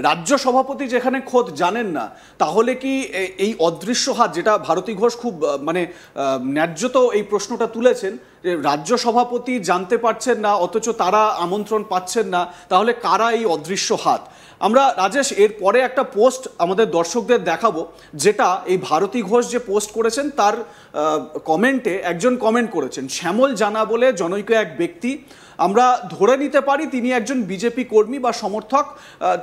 রাজ্য সভাপতি যেখানে খোদ জানেন না, তাহলে কি এই অদৃশ্য হাত, যেটা ভারতী ঘোষ খুব মানে ন্যায্যত এই প্রশ্নটা তুলেছেন, যে রাজ্য সভাপতি জানতে পারছেন না অথচ তারা আমন্ত্রণ পাচ্ছেন না, তাহলে কারা এই অদৃশ্য হাত? আমরা রাজেশ এর পরে একটা পোস্ট আমাদের দর্শকদের দেখাবো, যেটা এই ভারতী ঘোষ যে পোস্ট করেছেন তার কমেন্টে একজন কমেন্ট করেছেন, শ্যামল জানা বলে জনৈক এক ব্যক্তি, আমরা ধরে নিতে পারি তিনি একজন বিজেপি কর্মী বা সমর্থক,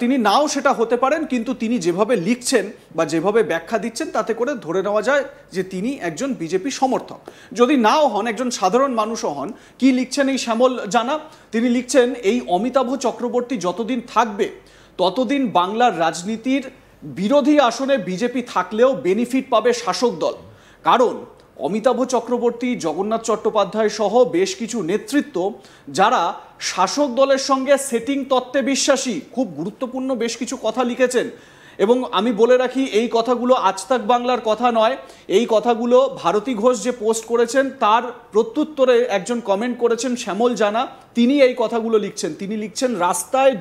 তিনি নাও সেটা হতে পারেন, কিন্তু তিনি যেভাবে লিখছেন বা যেভাবে ব্যাখ্যা দিচ্ছেন তাতে করে ধরে নেওয়া যায় যে তিনি একজন বিজেপি সমর্থক। যদি নাও হন, একজন সাধারণ মানুষও হন। কি লিখছেন এই শ্যামল জানা? তিনি লিখছেন, এই অমিতাভ চক্রবর্তী যতদিন থাকবে ততদিন বাংলার রাজনীতির বিরোধী আসনে বিজেপি থাকলেও বেনিফিট পাবে শাসক দল। কারণ অমিতাভ চক্রবর্তী, জগন্নাথ চট্টোপাধ্যায় সহ বেশ কিছু নেতৃত্ব যারা শাসক দলের সঙ্গে সেটিং তত্ত্বে বিশ্বাসী, খুব গুরুত্বপূর্ণ বেশ কিছু কথা লিখেছেন। এবং আমি বলে রাখি, এই কথাগুলো আজ তাক বাংলার কথা নয়, এই কথাগুলো ভারতী ঘোষ যে পোস্ট করেছেন তার প্রত্যুত্তরে একজন কমেন্ট করেছেন শ্যামল জানা, তিনি এই কথাগুলো লিখছেন। তিনি লিখছেন, রাস্তায়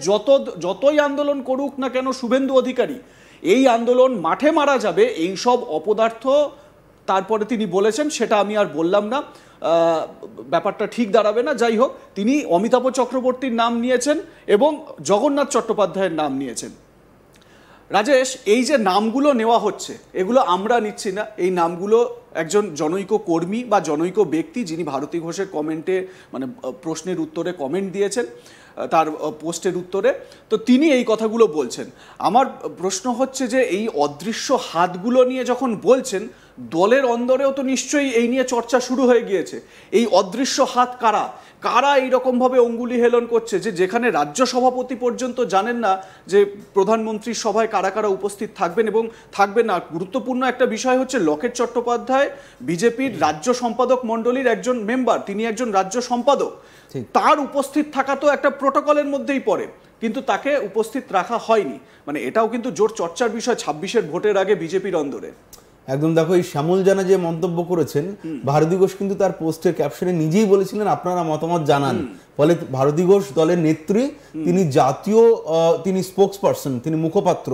যতই আন্দোলন করুক না কেন শুভেন্দু অধিকারী, এই আন্দোলন মাঠে মারা যাবে, এই সব অপদার্থ। তারপরে তিনি বলেছেন, সেটা আমি আর বললাম না, ব্যাপারটা ঠিক দাঁড়াবে না। যাই হোক, তিনি অমিতাভ চক্রবর্তীর নাম নিয়েছেন এবং জগন্নাথ চট্টোপাধ্যায়ের নাম নিয়েছেন। রাজেশ, এই যে নামগুলো নেওয়া হচ্ছে, এগুলো আমরা নিচ্ছি না, এই নামগুলো একজন জনৈক কর্মী বা জনৈক ব্যক্তি যিনি ভারতী ঘোষের কমেন্টে মানে প্রশ্নের উত্তরে কমেন্ট দিয়েছেন, তার পোস্টের উত্তরে, তো তিনি এই কথাগুলো বলছেন। আমার প্রশ্ন হচ্ছে যে এই অদৃশ্য হাতগুলো নিয়ে যখন বলছেন, দলের অন্দরেও তো নিশ্চয়ই এই নিয়ে চর্চা শুরু হয়ে গিয়েছে। এই অদৃশ্য হাত কারা? কারা এইরকমভাবে অঙ্গুলি হেলন করছে যে যেখানে রাজ্য সভাপতি পর্যন্ত জানেন না যে প্রধানমন্ত্রীর সভায় কারা কারা উপস্থিত থাকবেন এবং থাকবেন না। গুরুত্বপূর্ণ একটা বিষয় হচ্ছে, লকেট চট্টোপাধ্যায় বিজেপির রাজ্য সম্পাদক মণ্ডলীর একজন মেম্বার, তিনি একজন রাজ্য সম্পাদক, তার উপস্থিত থাকা তো একটা প্রোটোকলের মধ্যেই পড়ে, কিন্তু তাকে উপস্থিত রাখা হয়নি। মানে এটাও কিন্তু জোর চর্চার বিষয় 26-এর ভোটের আগে বিজেপির অন্দরে। একদম। দেখো, এই শ্যামল জানা যে মন্তব্য করেছেন, ভারতী ঘোষ কিন্তু তার পোস্টের ক্যাপশনে নিজেই বলেছিলেন আপনারা মতামত জানান। ফলে ভারতী ঘোষ দলের নেত্রী, তিনি জাতীয়, তিনি স্পোক্স পার্সন, তিনি মুখপাত্র,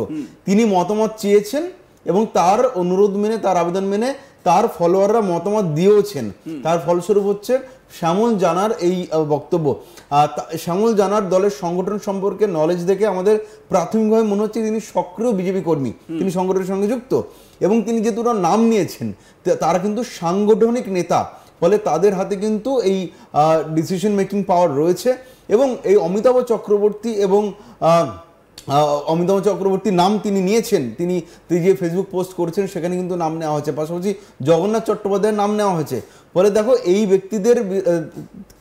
তিনি মতামত চেয়েছেন এবং তার অনুরোধ মেনে, তার আবেদন মেনে তার ফলোয়াররা মতামত দিয়েওছেন। তার ফলস্বরূপ হচ্ছে শ্যামল জানার এই বক্তব্য। শ্যামল জানার দলের সংগঠন সম্পর্কে নলেজ দেখে আমাদের প্রাথমিকভাবে মনে হচ্ছে তিনি সক্রিয় বিজেপি কর্মী, তিনি সংগঠনের সঙ্গে যুক্ত, এবং তিনি যে দুটো নাম নিয়েছেন তারা কিন্তু সাংগঠনিক নেতা। ফলে তাদের হাতে কিন্তু এই ডিসিশন মেকিং পাওয়ার রয়েছে। এবং এই অমিতাভ চক্রবর্তী এবং অমিতাভ চক্রবর্তীর নাম তিনি নিয়েছেন, তিনি যে ফেসবুক পোস্ট করেছেন সেখানে কিন্তু নাম নেওয়া হয়েছে, পাশাপাশি জগন্নাথ চট্টোপাধ্যায়ের নাম নেওয়া হয়েছে। ফলে দেখো, এই ব্যক্তিদের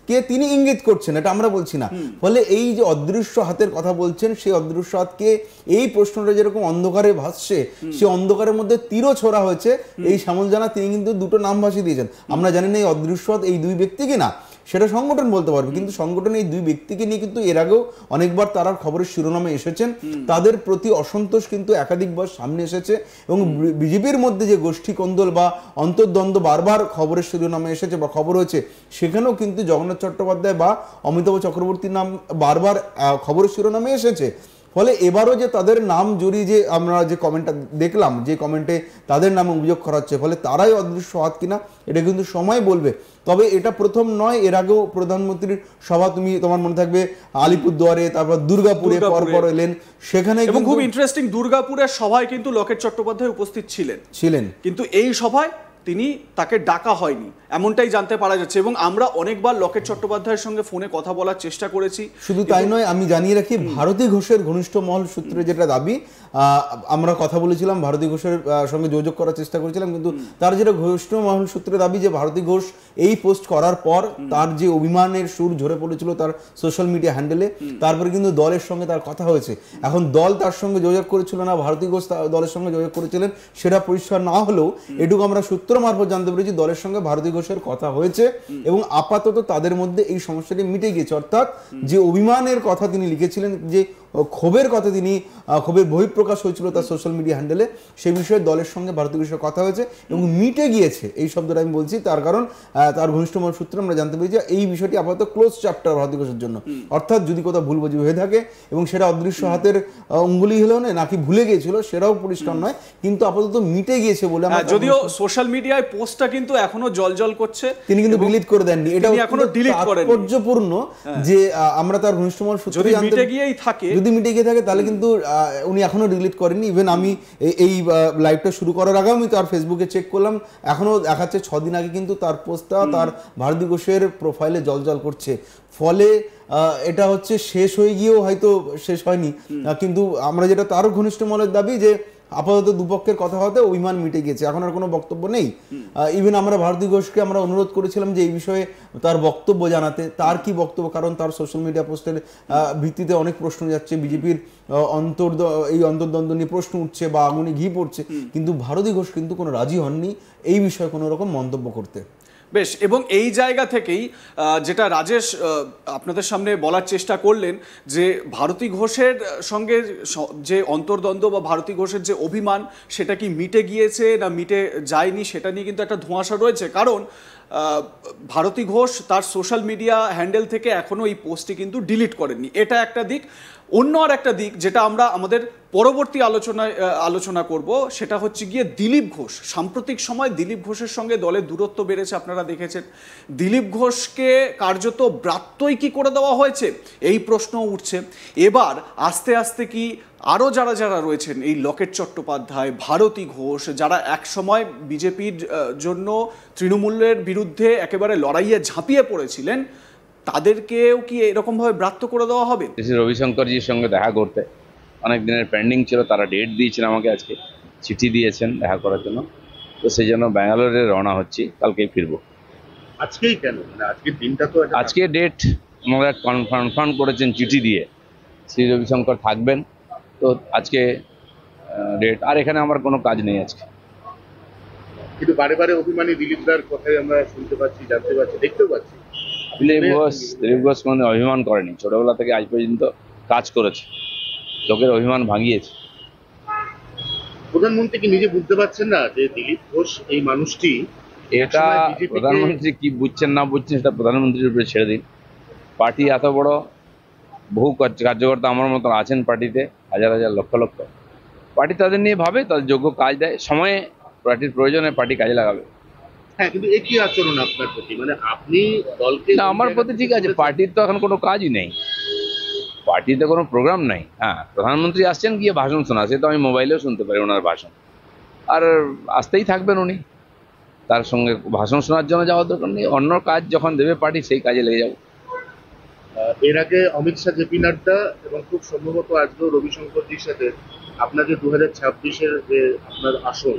কে তিনি ইঙ্গিত করছেন, এটা আমরা বলছি না। ফলে এই যে অদৃশ্য হাতের কথা বলছেন, সেই অদৃশ্য হাতকে এই প্রশ্নটা যেরকম অন্ধকারে ভাসছে, সে অন্ধকারের মধ্যে তীরও ছোড়া হয়েছে। এই শ্যামল জানা তিনি কিন্তু দুটো নাম ভাসিয়ে দিয়েছেন। আমরা জানি না এই অদৃশ্য হাত এই দুই ব্যক্তি কিনা, সেটা সংগঠন বলতে পারবে, কিন্তু সংগঠনে এই দুই ব্যক্তিকে নিয়ে কিন্তু এর আগেও অনেকবার তারা খবরের শিরোনামে এসেছেন। তাদের প্রতি অসন্তোষ কিন্তু একাধিকবার সামনে এসেছে এবং বিজেপির মধ্যে যে গোষ্ঠী কোন্দল বা অন্তর্দ্বন্দ্ব বারবার খবরের শিরোনামে এসেছে বা খবর হয়েছে, সেখানেও কিন্তু জগন্নাথ চট্টোপাধ্যায় বা অমিতাভ চক্রবর্তীর নাম বারবার খবরের শিরোনামে এসেছে। ফলে এবারও যে তাদের নাম জড়িয়ে যে আমরা যে কমেন্টটা দেখলাম, যে কমেন্টে তাদের নামে অভিযোগ করা হচ্ছে, ফলে তারাই অদৃশ্য হাত কিনা এটা কিন্তু সময় বলবে। তবে এটা প্রথম নয়, এর আগেও প্রধানমন্ত্রীর সভা তোমার মনে থাকবে আলিপুরদুয়ারে, তারপর দুর্গাপুরে পরপর এলেন, সেখানে এবং খুব ইন্টারেস্টিং, দুর্গাপুরের সভায় কিন্তু লকেট চট্টোপাধ্যায় উপস্থিত ছিলেন, কিন্তু এই সভায় তাকে ডাকা হয়নি, এমনটাই জানতে পারা যাচ্ছে। এবং আমরা অনেকবার লকেট চট্টোপাধ্যায়ের সঙ্গে ফোনে কথা বলার চেষ্টা করেছি। শুধু তাই নয়, আমি জানিয়ে রাখি, ভারতী ঘোষের ঘনিষ্ঠ মহল সূত্রে যেটা দাবি, আমরা কথা বলেছিলাম, ভারতী ঘোষের সঙ্গে যোগাযোগ করার চেষ্টা করেছিলাম, কিন্তু তার যেটা ঘনিষ্ঠ মহল সূত্রে দাবি যে ভারতী ঘোষ এই পোস্ট করার পর তার যে অভিমানের সুর ঝরে পড়েছিল তার সোশ্যাল মিডিয়া হ্যান্ডেলে, তারপরে কিন্তু দলের সঙ্গে তার কথা হয়েছে। এখন দল তার সঙ্গে যোগাযোগ করেছিল না, ভারতী ঘোষ দলের সঙ্গে যোগাযোগ করেছিলেন, সেটা পরিষ্কার না হলেও এটুকু আমরা সূত্র মারফত জানতে পেরেছি দলের সঙ্গে ভারতী ঘোষের কথা হয়েছে এবং আপাতত তাদের মধ্যে এই সমস্যাটি মিটে গিয়েছে। অর্থাৎ যে অভিমানের কথা তিনি লিখেছিলেন, যে ক্ষোভের কথা তিনি ক্ষোভের বহিঃপ্রকাশ হয়েছিল তার সোশ্যাল মিডিয়া হ্যান্ডেলে, সেই বিষয়ে দলের সঙ্গে ভারতীয় কংগ্রেসের কথা হয়েছে এবং মিটে গিয়েছে। এই শব্দটা আমি বলছি তার কারণ তার ঘনিষ্ঠ সূত্রে আমরা জানতে পেরেছি যে এই বিষয়টি আপাতত ক্লোজ চ্যাপ্টার ভারতীয় কংগ্রেসের জন্য। অর্থাৎ যদি কোথাও ভুল বুঝি হয়ে থাকে এবং সেটা অদৃশ্য হাতের অঙ্গুলি হলো না নাকি ভুলে গিয়েছিল সেটাও পরিষ্কার নয়, কিন্তু আপাতত মিটে গিয়েছে বলে যদিও সোশ্যাল মিডিয়ায় পোস্টটা কিন্তু এখনো জলজল করছে, তিনি কিন্তু ডিলিট করে দেননি। এটা এখনো ডিলিট করেন, তাৎপর্যপূর্ণ যে আমরা তার ঘনিষ্ঠ সূত্রে যদি মিটে গিয়েই থাকে, যদি মিটে গিয়ে থাকে তাহলে কিন্তু উনি এখনো ডিলিট করেননি। ইভেন আমি এই লাইভটা শুরু করার আগে আমি তার ফেসবুকে চেক করলাম, এখনো দেখাচ্ছে 6 দিন আগে কিন্তু তার পোস্টটা তার ভারতী ঘোষের প্রোফাইলে জলজল করছে। ফলে এটা হচ্ছে শেষ হয়ে গিয়েও হয়তো শেষ হয়নি, কিন্তু আমরা যেটা তার ঘনিষ্ঠ মহলের দাবি যে আপাতত দুপক্ষের কথা হতে অভিমান মিটে গেছে, এখন আর কোনো বক্তব্য নেই। ইভেন আমরা ভারতী ঘোষকে আমরা অনুরোধ করেছিলাম যে এই বিষয়ে তার বক্তব্য জানাতে, তার কি বক্তব্য, কারণ তার সোশ্যাল মিডিয়া পোস্টের ভিত্তিতে অনেক প্রশ্ন যাচ্ছে, বিজেপির এই অন্তর্দ্বন্দ্ব নিয়ে প্রশ্ন উঠছে বা আগুনে ঘি পড়ছে, কিন্তু ভারতী ঘোষ কিন্তু কোনো রাজি হননি এই বিষয়ে কোনো রকম মন্তব্য করতে। বেশ, এবং এই জায়গা থেকেই যেটা রাজেশ আপনাদের সামনে বলার চেষ্টা করলেন যে ভারতী ঘোষের সঙ্গে যে অন্তর্দ্বন্দ্ব বা ভারতী ঘোষের যে অভিমান সেটা কি মিটে গিয়েছে না মিটে যায়নি সেটা নিয়ে কিন্তু একটা ধোঁয়াশা রয়েছে। কারণ ভারতী ঘোষ তার সোশ্যাল মিডিয়া হ্যান্ডেল থেকে এখনও এই পোস্টটি কিন্তু ডিলিট করেননি, এটা একটা দিক। অন্য আর একটা দিক যেটা আমরা আমাদের পরবর্তী আলোচনা করব সেটা হচ্ছে গিয়ে দিলীপ ঘোষ। সাম্প্রতিক সময় দিলীপ ঘোষের সঙ্গে দলের দূরত্ব বেড়েছে, আপনারা দেখেছেন। দিলীপ ঘোষকে কার্যত ব্রাত্যই করে দেওয়া হয়েছে এই প্রশ্ন উঠছে। এবার আস্তে আস্তে কি আরও যারা রয়েছেন, এই লকেট চট্টোপাধ্যায়, ভারতী ঘোষ, যারা একসময় বিজেপির জন্য তৃণমূলের বিরুদ্ধে একেবারে লড়াইয়ে ঝাঁপিয়ে পড়েছিলেন, তাদেরকেও কি এরকমভাবে ব্রাত্য করে দেওয়া হবে? রবিশঙ্করজির সঙ্গে দেখা করতে অনেক দিনের পেন্ডিং ছিল, তারা ডেট দিয়েছেন আমাকে, আজকে চিঠি দিয়েছেন দেখা করার জন্য, তো সেই জন্য ব্যাঙ্গালোরে রওনা হচ্ছি, কালকেই ফিরবো। আজকেই কেন, মানে আজকের দিনটা তো আজকে ডেট আমাকে কনফার্ম করেছেন চিঠি দিয়ে, শ্রী রবিশঙ্কর থাকবেন, তো আজকে ডেট। আর এখানে আমার কোনো কাজ নেই আজকে। কিন্তু বারে বারে অভিমানী দিলীপদার কথাই আমরা শুনতে পাচ্ছি, জানতে পারছি, দেখতেও পাচ্ছি। দিলীপ ঘোষ কোনো অভিমান করেনি, ছোটবেলা থেকে আজ পর্যন্ত কাজ করেছে, লোকের অভিমান ভাঙিয়েছে। প্রধানমন্ত্রী কি নিজে বুঝতে পারছেন না যে দিলীপ ঘোষ এই মানুষটি, এটা প্রধানমন্ত্রী কি বুঝছেন না বুঝছেন সেটা প্রধানমন্ত্রীর উপরে ছেড়ে দিন। পার্টি এত বড়, বহু কার্যকর্তা আমার মতন আছেন পার্টিতে, হাজার হাজার লক্ষ লক্ষ, পার্টি তাদের নিয়ে ভাবে, তাদের যোগ্য কাজ দেয়, সময়ে পার্টির প্রয়োজনে পার্টি কাজে লাগাবে। হ্যাঁ, কিন্তু একই আচরণ আপনার প্রতি, মানে আপনি দলকে না, আমার প্রতি ঠিক আছে, পার্টির তো এখন কোনো কাজই নেই, পার্টিতে কোনো প্রোগ্রাম নাই। হ্যাঁ, প্রধানমন্ত্রী আসছেন, গিয়ে ভাষণ শোনা, সে তো আমি মোবাইলেও শুনতে পারি ওনার ভাষণ, আর আসতেই থাকবেন উনি, তার সঙ্গে ভাষণ শোনার জন্য যাওয়ার দরকার নেই, অন্য কাজ যখন দেবে পার্টি সেই কাজে লেগে যাবো। এর আগে অমিত শাহ, জেপি নাড্ডা এবং খুব সম্ভবত আজকেও রবিশঙ্করজির সাথে আপনাকে 2026-এর যে আপনার আসন